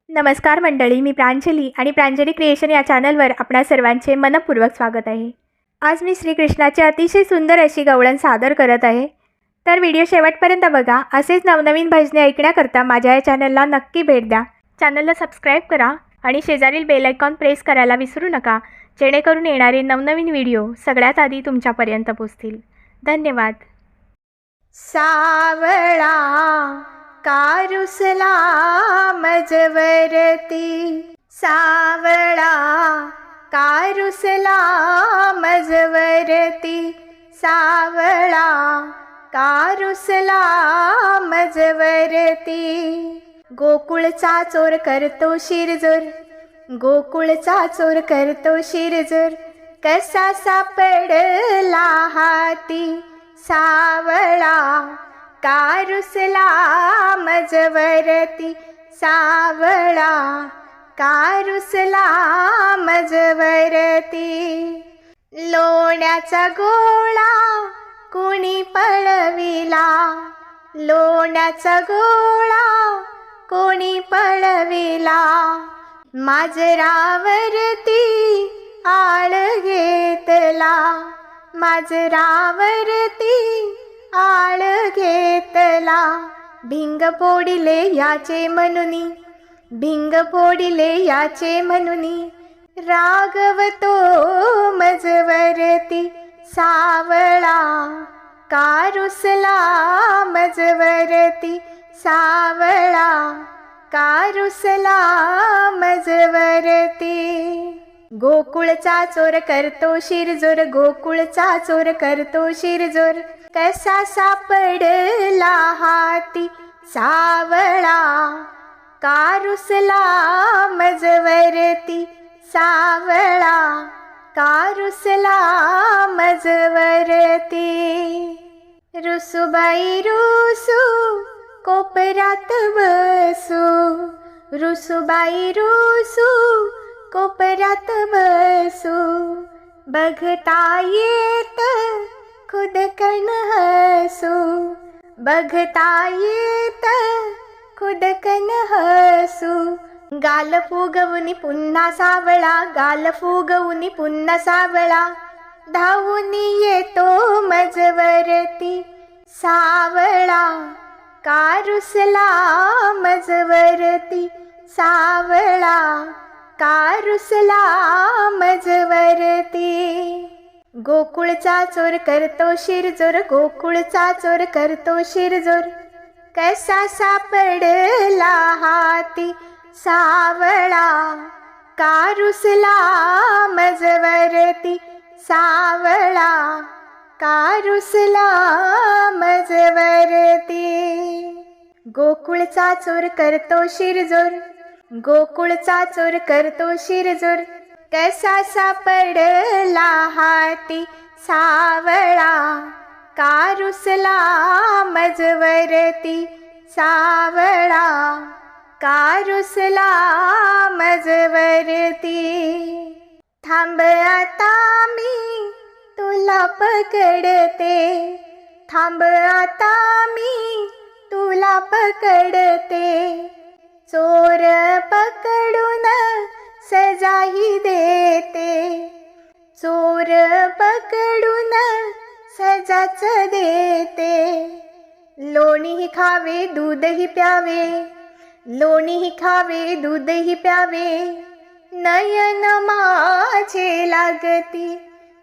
नमस्कार मंडळी, मी प्रांजली आणि प्रांजली क्रिएशन या चॅनलवर आपणा सर्वांचे मनपूर्वक स्वागत आहे। आज मी श्रीकृष्णाचे अतिशय सुंदर अशी गवळण सादर करत आहे। तर व्हिडिओ शेवटपर्यंत बघा। असेच नवनवीन भजने ऐकण्याकरता माझ्या या चॅनलला नक्की भेट द्या। चॅनलला सबस्क्राईब करा आणि शेजारील बेल आयकॉन प्रेस करायला विसरू नका, जेणेकरून येणारे नवनवीन व्हिडिओ सगळ्यात आधी तुमच्यापर्यंत पोहोचतील। धन्यवाद। सावळा कारुसला मजवरती, सावळा कारुसला मजवरती, सावळा कारुसला मजवरती। गोकुळचा चोर करतो शिरजोर, गोकुळचा चोर करतो शिरजोर, कसा सापडला हाती, सावळा कारुसला मजवरती, सावळा कारुसला मजवरती। लोण्याचा गोळा कोणी पळविला, लोण्याचा गोळा कोणी पळविला, माजरावरती आळ घेतला, माजरावरती आळ घेतला। भिंग फोडिले याचे म्हणुनी, भिंग फोडिले याचे म्हणुनी, रागवतो मजवरती, सावळा कारुसला मजवरती, सावळा कारुसला मजवरती। गोकुळचा चोर करतो शिरजोर, गोकुळचा चोर करतो शिरजोर, कसा सापडला हाती, सावळा कारुसला मजवरती, सावळा कारुसला मजवरती। रुसूबाई रुसू कोपऱ्यात बसू, रुसूबाई रुसू कोपऱ्यात बसू, बघता येत खुदकन हसू, बघता येत खुदकन हसू। गाल फुगवुनी पुन्हा सावळा, गाल फुगवुनी पुन्हा सावळा, धावून येतो मजवरती, सावळा कारुसला मजवरती, सावळा कारुसला मजवरती। गोकुळचा चोर करतो शिरजोर, गोकुळचा चोर करतो शिरजोर, कसा सापडला हाती, सावळा कारुसला मजवरती, सावळा कारुसला मजवरती। गोकुळचा चोर करतो शिरजोर, गोकुळचा चोर करतो शिरजोर, कसा सापडला हाती, सावळा कारुसला मजवरती, सावळा कारुसला मजवरती। थांब आता मी तुला पकडते, थांब आता मी तुला पकडते, चोर पकडून सजाही देते, चोर पकडून सजाच देते। लोणीही खावे दूधही प्यावे, लोणीही खावे दूधही प्यावे, नयन माझे लागती,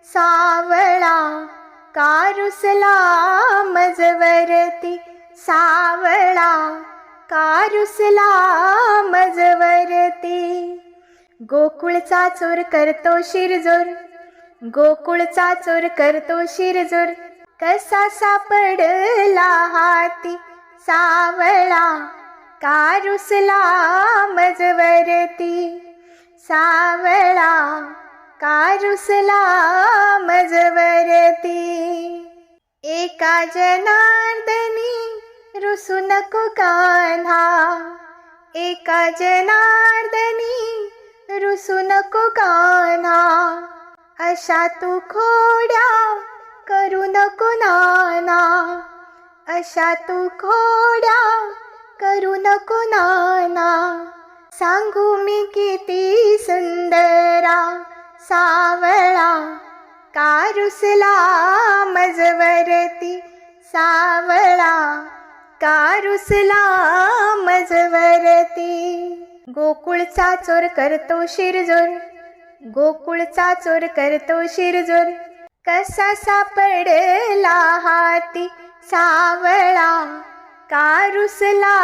सावळा कारुसला मजवरती, सावळा कारुसला मजवरती। गोकुळचा चोर करतो शिरजोर, गोकुळचा चोर करतो शिरजोर, कसा सापडला हाती, सावळा कारुसला मजवरती, सावळा कारुसला मजवरती। एका जनार्दनी रुसू नको कान्हा, एका जनार्दनी रुसू नको कान्हा, अशा तू खोड्या करू नको नाना, अशा तू खोड्या करू नको नाना, सांगू मी किती सुंदरा सावळा का रुसला मजवरती सावळा का रुसला मजवरती गोकुळचा चोर करतो शिरजोर गोकुळचा चोर करतो शिरजोर कसा सापडला हाती सावळा का रुसला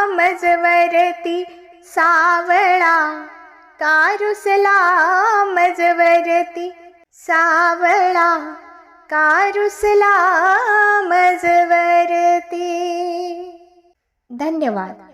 मजवरती सावळा का रुसला मजवरती सावळा का रुसला मजवरती. धन्यवाद.